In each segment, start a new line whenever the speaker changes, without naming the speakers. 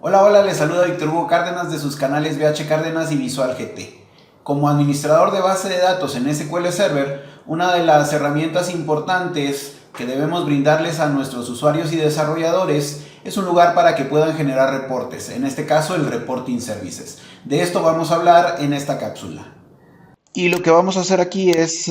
Hola, hola, les saluda Víctor Hugo Cárdenas de sus canales VH Cárdenas y Visual GT. Como administrador de base de datos en SQL Server, una de las herramientas importantes que debemos brindarles a nuestros usuarios y desarrolladores es un lugar para que puedan generar reportes, en este caso el Reporting Services. De esto vamos a hablar en esta cápsula. Y lo que vamos a hacer aquí es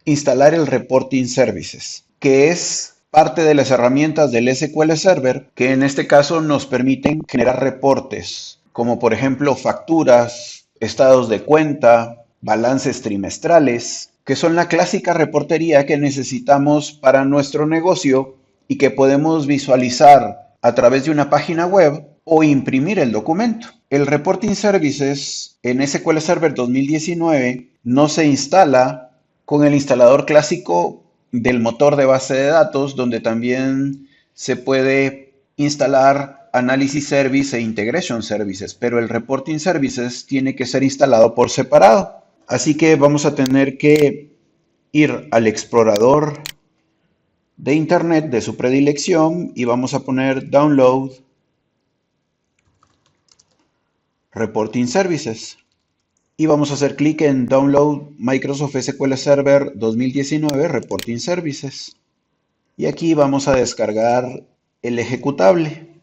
instalar el Reporting Services, que es parte de las herramientas del SQL Server, que en este caso nos permiten generar reportes, como por ejemplo facturas, estados de cuenta, balances trimestrales, que son la clásica reportería que necesitamos para nuestro negocio y que podemos visualizar a través de una página web o imprimir el documento. El Reporting Services en SQL Server 2019 no se instala con el instalador clásico del motor de base de datos, donde también se puede instalar Analysis Service e Integration Services, pero el Reporting Services tiene que ser instalado por separado. Así que vamos a tener que ir al explorador de Internet de su predilección y vamos a poner Download Reporting Services. Y vamos a hacer clic en Download Microsoft SQL Server 2019 Reporting Services. Y aquí vamos a descargar el ejecutable.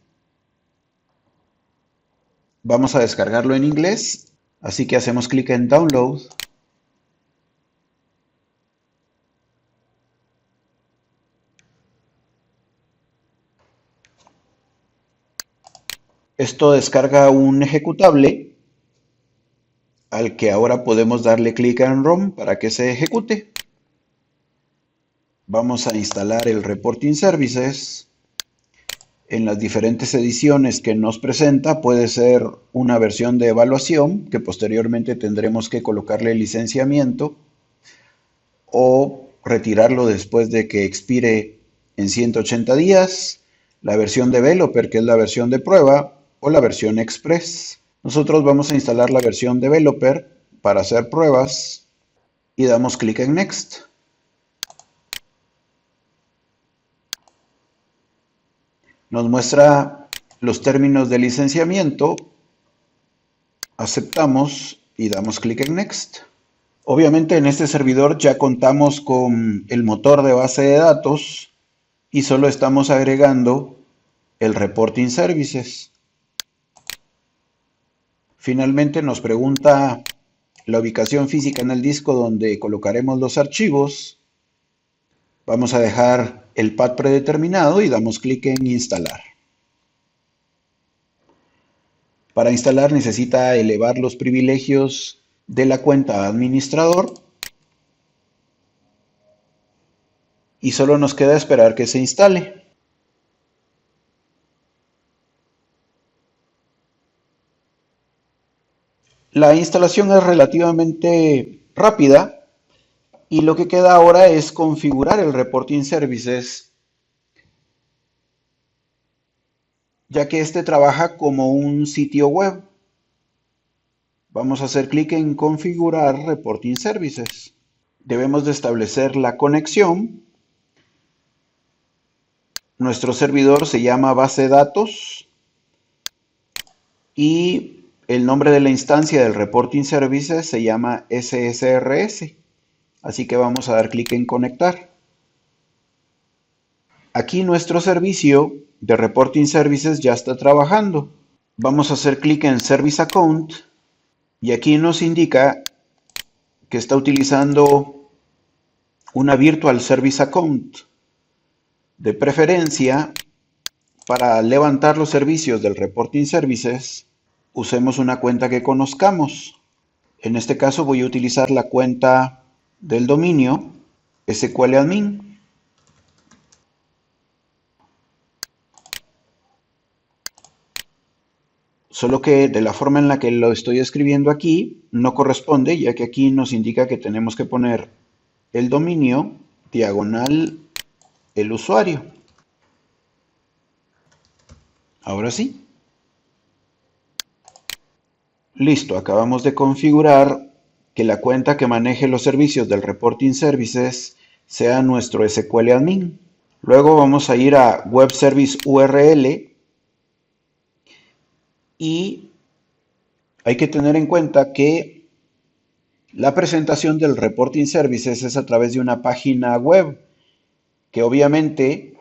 Vamos a descargarlo en inglés, así que hacemos clic en Download. Esto descarga un ejecutable al que ahora podemos darle clic en Run para que se ejecute. Vamos a instalar el Reporting Services. En las diferentes ediciones que nos presenta puede ser una versión de evaluación que posteriormente tendremos que colocarle licenciamiento o retirarlo después de que expire en 180 días, la versión Developer, que es la versión de prueba, o la versión Express. Nosotros vamos a instalar la versión Developer para hacer pruebas y damos clic en Next. Nos muestra los términos de licenciamiento, aceptamos y damos clic en Next. Obviamente en este servidor ya contamos con el motor de base de datos y solo estamos agregando el Reporting Services. Finalmente nos pregunta la ubicación física en el disco donde colocaremos los archivos. Vamos a dejar el path predeterminado y damos clic en instalar. Para instalar necesita elevar los privilegios de la cuenta administrador y solo nos queda esperar que se instale. La instalación es relativamente rápida y lo que queda ahora es configurar el Reporting Services, ya que este trabaja como un sitio web. Vamos a hacer clic en configurar Reporting Services. Debemos de establecer la conexión. Nuestro servidor se llama base de datos y el nombre de la instancia del Reporting Services se llama SSRS. Así que vamos a dar clic en conectar. Aquí nuestro servicio de Reporting Services ya está trabajando. Vamos a hacer clic en Service Account y aquí nos indica que está utilizando una Virtual Service Account. De preferencia, para levantar los servicios del Reporting Services, usemos una cuenta que conozcamos. En este caso voy a utilizar la cuenta del dominio SQLadmin. Solo que de la forma en la que lo estoy escribiendo aquí no corresponde, ya que aquí nos indica que tenemos que poner el dominio diagonal el usuario. Ahora sí. Listo, acabamos de configurar que la cuenta que maneje los servicios del Reporting Services sea nuestro SQLadmin. Luego vamos a ir a Web Service URL y hay que tener en cuenta que la presentación del Reporting Services es a través de una página web que obviamente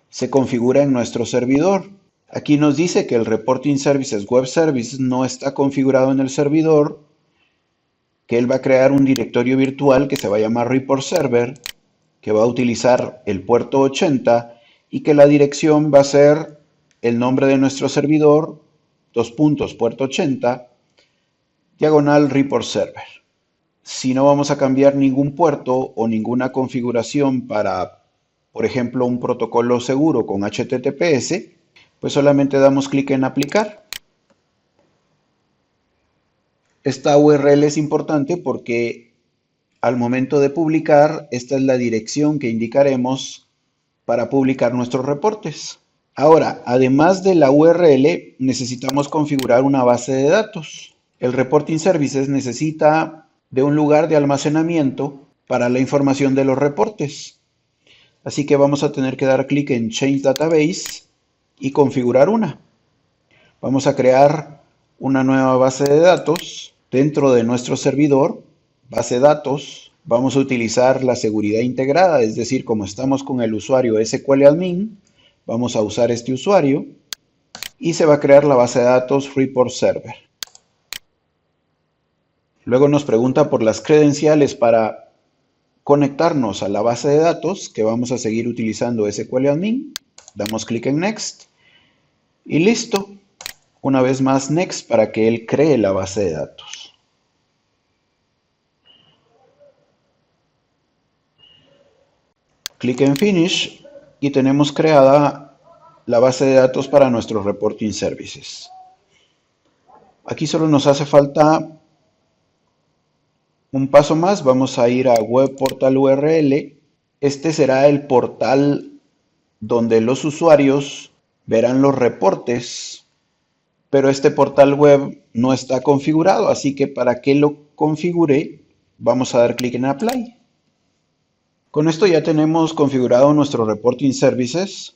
se configura en nuestro servidor. Aquí nos dice que el Reporting Services Web Service no está configurado en el servidor, que él va a crear un directorio virtual que se va a llamar Report Server, que va a utilizar el puerto 80 y que la dirección va a ser el nombre de nuestro servidor, puerto 80, diagonal Report Server. Si no vamos a cambiar ningún puerto o ninguna configuración para, por ejemplo, un protocolo seguro con HTTPS, pues solamente damos clic en aplicar. Esta URL es importante porque al momento de publicar, esta es la dirección que indicaremos para publicar nuestros reportes. Ahora, además de la URL, necesitamos configurar una base de datos. El Reporting Services necesita de un lugar de almacenamiento para la información de los reportes. Así que vamos a tener que dar clic en Change Database y configurar una. Vamos a crear una nueva base de datos dentro de nuestro servidor, base de datos. Vamos a utilizar la seguridad integrada, es decir, como estamos con el usuario SQLadmin, vamos a usar este usuario y se va a crear la base de datos Report Server. Luego nos pregunta por las credenciales para conectarnos a la base de datos, que vamos a seguir utilizando SQLadmin. Damos clic en Next y listo. Una vez más Next para que él cree la base de datos. Clic en Finish y tenemos creada la base de datos para nuestros Reporting Services. Aquí solo nos hace falta un paso más. Vamos a ir a Web Portal URL. Este será el portal donde los usuarios verán los reportes, pero este portal web no está configurado, así que para que lo configure, vamos a dar clic en Apply. Con esto ya tenemos configurado nuestro Reporting Services.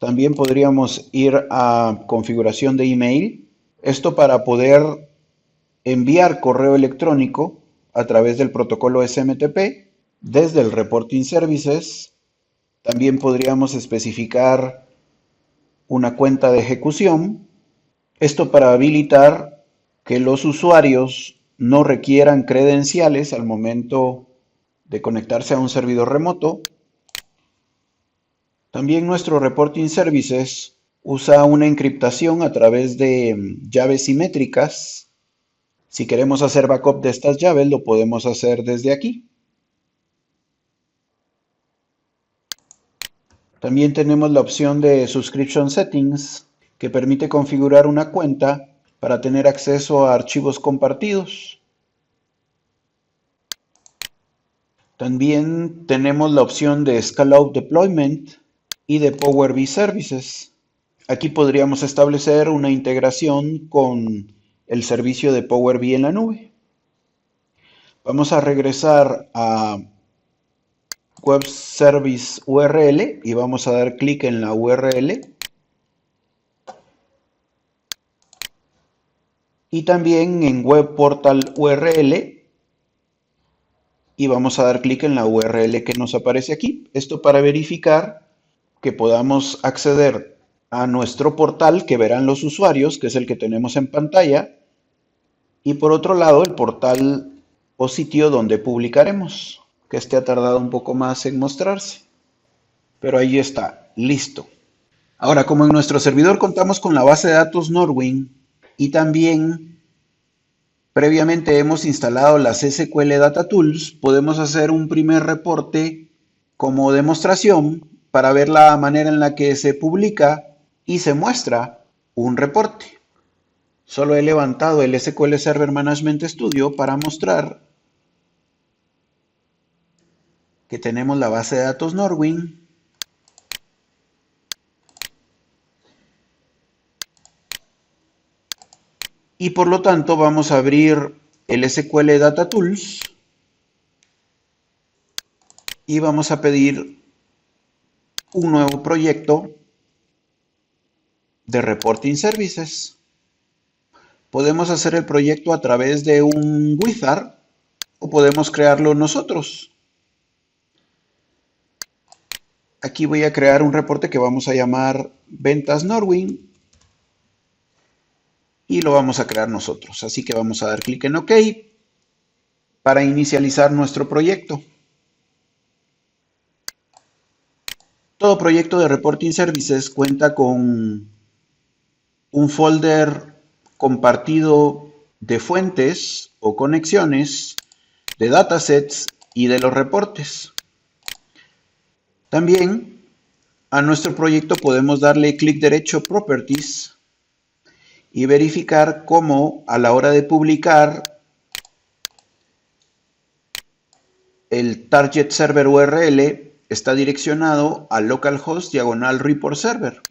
También podríamos ir a configuración de email. Esto para poder enviar correo electrónico a través del protocolo SMTP desde el Reporting Services. También podríamos especificar una cuenta de ejecución. Esto para habilitar que los usuarios no requieran credenciales al momento de conectarse a un servidor remoto. También nuestro Reporting Services usa una encriptación a través de llaves simétricas. Si queremos hacer backup de estas llaves, lo podemos hacer desde aquí. También tenemos la opción de Subscription Settings, que permite configurar una cuenta para tener acceso a archivos compartidos. También tenemos la opción de Scale-out Deployment y de Power BI Services. Aquí podríamos establecer una integración con el servicio de Power BI en la nube. Vamos a regresar a Web Service URL y vamos a dar clic en la URL. Y también en Web Portal URL y vamos a dar clic en la URL que nos aparece aquí. Esto para verificar que podamos acceder a nuestro portal que verán los usuarios, que es el que tenemos en pantalla, y por otro lado el portal o sitio donde publicaremos, que este ha tardado un poco más en mostrarse, pero ahí está, listo. Ahora, como en nuestro servidor contamos con la base de datos Norwin y también previamente hemos instalado las SQL Data Tools, podemos hacer un primer reporte como demostración para ver la manera en la que se publica y se muestra un reporte. Solo he levantado el SQL Server Management Studio para mostrar que tenemos la base de datos Norwin. Y por lo tanto vamos a abrir el SQL Data Tools y vamos a pedir un nuevo proyecto de Reporting Services. Podemos hacer el proyecto a través de un wizard o podemos crearlo nosotros. Aquí voy a crear un reporte que vamos a llamar Ventas Norwin y lo vamos a crear nosotros. Así que vamos a dar clic en OK para inicializar nuestro proyecto. Todo proyecto de Reporting Services cuenta con un folder compartido de fuentes o conexiones, de datasets y de los reportes. También a nuestro proyecto podemos darle clic derecho Properties y verificar cómo a la hora de publicar el target server URL está direccionado al localhost diagonal report server,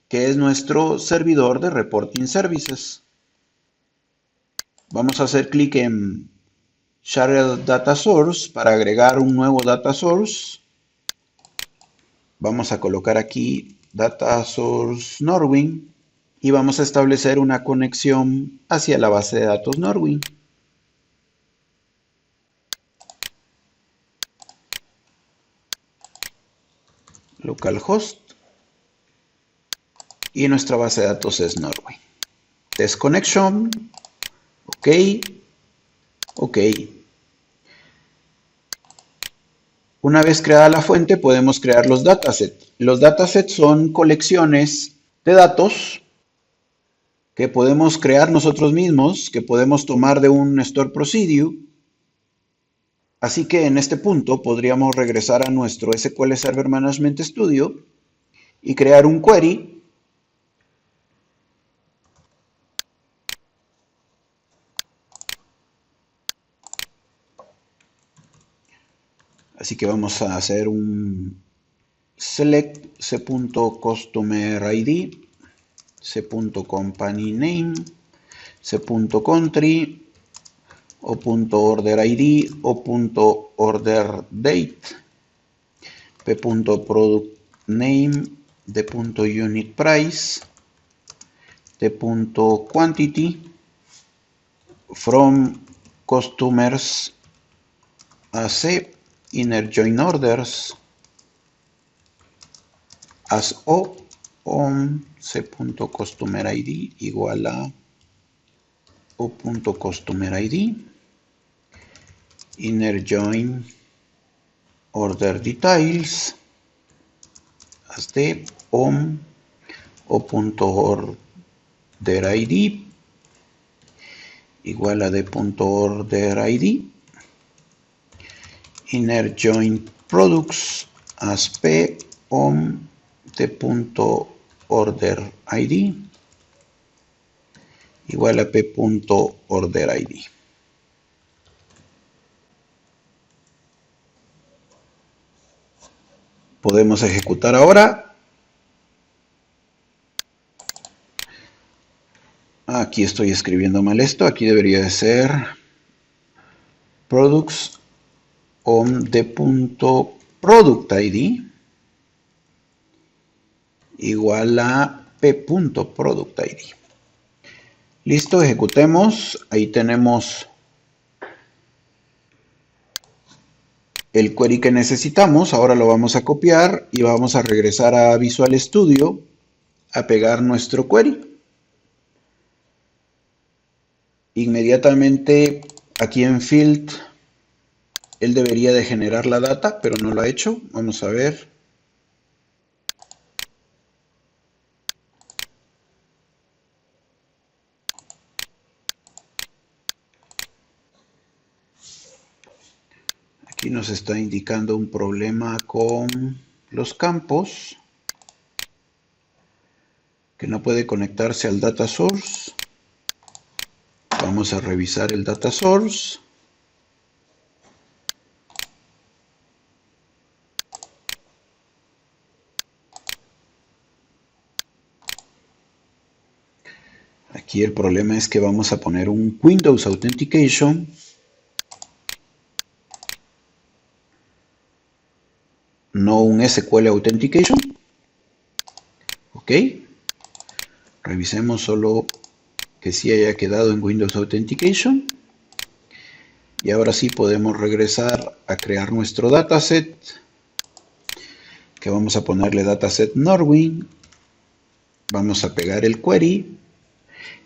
que es nuestro servidor de reporting services. Vamos a hacer clic en Shared Data Source para agregar un nuevo data source. Vamos a colocar aquí Data Source Norwin y vamos a establecer una conexión hacia la base de datos Norwin. Localhost y nuestra base de datos es Norwin. Test connection, ok, ok. Una vez creada la fuente podemos crear los datasets. Los datasets son colecciones de datos que podemos crear nosotros mismos, que podemos tomar de un store procedure. Así que en este punto podríamos regresar a nuestro SQL Server Management Studio y crear un query así que vamos a hacer un select c.customer.id, c.company.name, c.country, o.order.id, o.order.date, p.product.name, d.unit.price, t.quantity, from customers AC, inner join orders, as o on c.customer.id igual a o.customer.id, inner join order details as de on o.order.id igual a d.order.id, inner join products as p on t.order.id igual a p.order.id. Podemos ejecutar ahora. Aquí estoy escribiendo mal esto. Aquí debería de ser products on d.product.id igual a p.product.id. Listo, ejecutemos. Ahí tenemos el query que necesitamos. Ahora lo vamos a copiar y vamos a regresar a Visual Studio a pegar nuestro query. Inmediatamente aquí en Field él debería de generar la data, pero no lo ha hecho. Vamos a ver. Aquí nos está indicando un problema con los campos, que no puede conectarse al data source. Vamos a revisar el data source. Aquí el problema es que vamos a poner un Windows Authentication. No un SQL Authentication. Ok. Revisemos solo que sí haya quedado en Windows Authentication. Y ahora sí podemos regresar a crear nuestro dataset, que vamos a ponerle dataset Norwin. Vamos a pegar el query.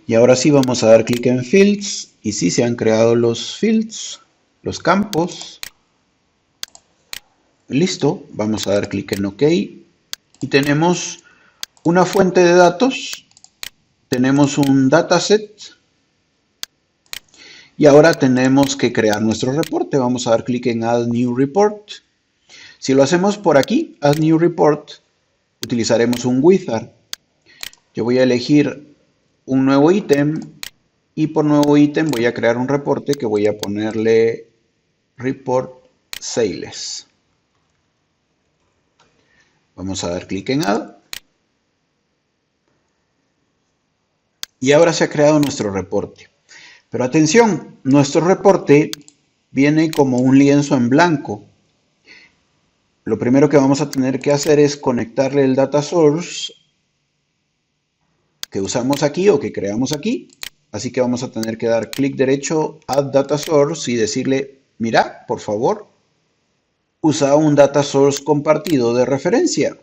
Y ahora sí vamos a dar clic en Fields. Y sí se han creado los fields, los campos. Listo, vamos a dar clic en OK. Y tenemos una fuente de datos. Tenemos un dataset. Y ahora tenemos que crear nuestro reporte. Vamos a dar clic en Add New Report. Si lo hacemos por aquí, Add New Report, utilizaremos un wizard. Yo voy a elegir un nuevo ítem y por nuevo ítem voy a crear un reporte que voy a ponerle Report Sales. Vamos a dar clic en Add. Y ahora se ha creado nuestro reporte. Pero atención, nuestro reporte viene como un lienzo en blanco. Lo primero que vamos a tener que hacer es conectarle el data source que usamos aquí o que creamos aquí. Así que vamos a tener que dar clic derecho, Add Data Source y decirle, mira, por favor, usa un data source compartido de referencia,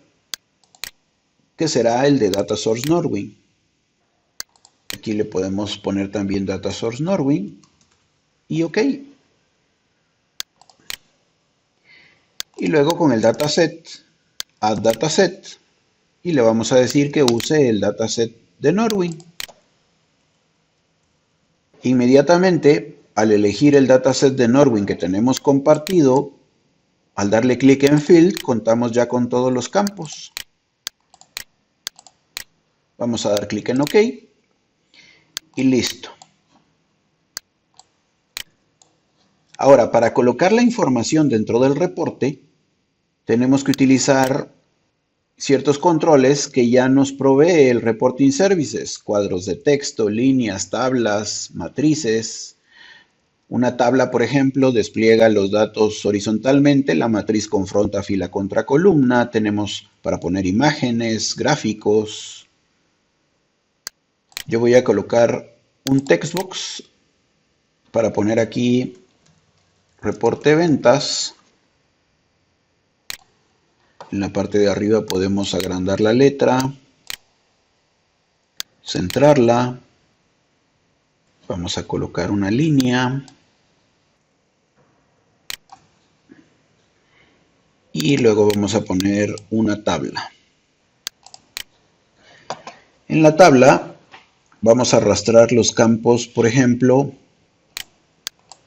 que será el de Data Source Norwin. Aquí le podemos poner también Data Source Norwin y OK. Y luego con el dataset, Add Dataset, y le vamos a decir que use el dataset de Norwin. Inmediatamente, al elegir el dataset de Norwin que tenemos compartido, al darle clic en Field, contamos ya con todos los campos. Vamos a dar clic en OK y listo. Ahora, para colocar la información dentro del reporte, tenemos que utilizar ciertos controles que ya nos provee el Reporting Services, cuadros de texto, líneas, tablas, matrices. Una tabla, por ejemplo, despliega los datos horizontalmente, la matriz confronta fila contra columna, tenemos para poner imágenes, gráficos. Yo voy a colocar un textbox para poner aquí reporte ventas. En la parte de arriba podemos agrandar la letra, centrarla, vamos a colocar una línea y luego vamos a poner una tabla. En la tabla vamos a arrastrar los campos, por ejemplo,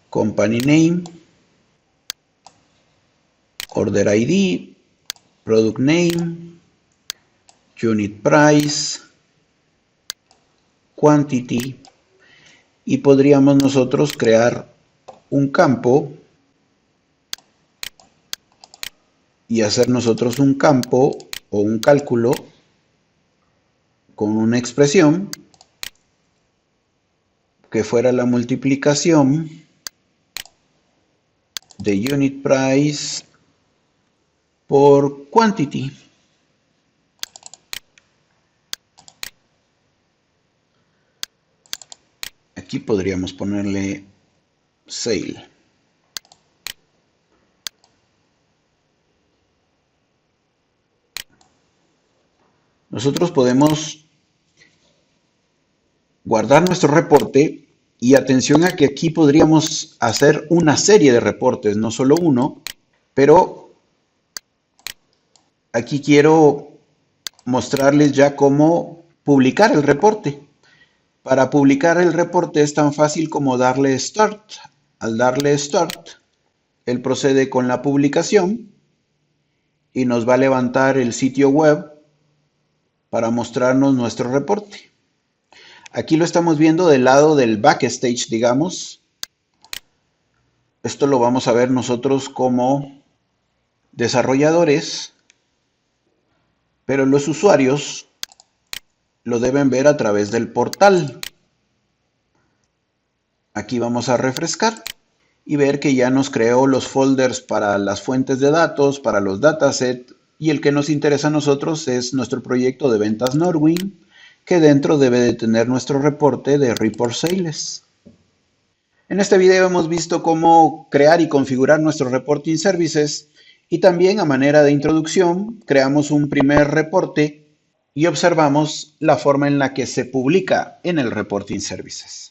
Company Name, Order ID, Product Name, Unit Price, Quantity, y podríamos nosotros crear un campo y hacer nosotros un campo o un cálculo con una expresión que fuera la multiplicación de Unit Price por Quantity. Aquí podríamos ponerle Sale. Nosotros podemos guardar nuestro reporte y atención a que aquí podríamos hacer una serie de reportes, no solo uno, pero aquí quiero mostrarles ya cómo publicar el reporte. Para publicar el reporte es tan fácil como darle Start. Al darle Start, él procede con la publicación y nos va a levantar el sitio web para mostrarnos nuestro reporte. Aquí lo estamos viendo del lado del backstage, digamos. Esto lo vamos a ver nosotros como desarrolladores, pero los usuarios lo deben ver a través del portal. Aquí vamos a refrescar y ver que ya nos creó los folders para las fuentes de datos, para los datasets, y el que nos interesa a nosotros es nuestro proyecto de ventas Norwin, que dentro debe de tener nuestro reporte de Report Sales. En este video hemos visto cómo crear y configurar nuestro Reporting Services y también a manera de introducción creamos un primer reporte y observamos la forma en la que se publica en el Reporting Services.